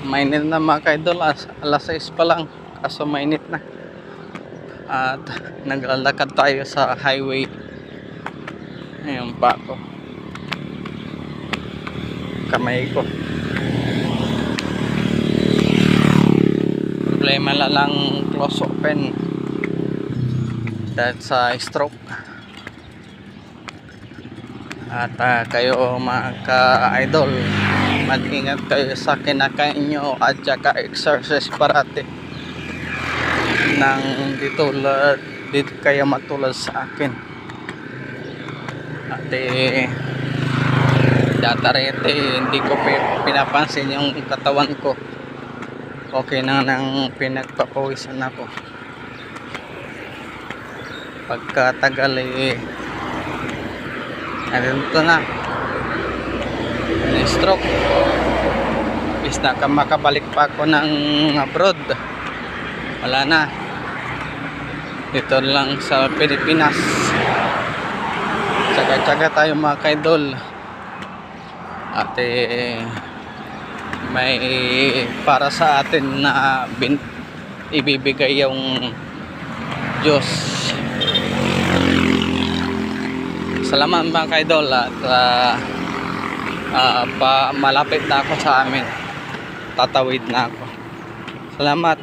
Mainit na mga kaidol, alas 6 pa lang, kaso mainit na. At naglalakad tayo sa highway. Ayun pa ako, kamay ko. Problema na lang close open dahil sa stroke. At kayo mga ka-idol, mag-ingat kayo sa kinakain nyo at saka exercise parati nang dito kayo matulad sa akin. At datarete hindi ko pinapansin yung katawan ko. Okay na nang pinagpapawisan ako. Pagkatagal ito na stroke. Bis na makabalik pa ako ng abroad, wala na, dito lang sa Pilipinas. Tsaga-tsaga tayo mga kaidol. At may para sa atin na ibibigay yung Diyos. Salamat mga kaidol. At malapit na ako sa amin, tatawid na ako. Salamat.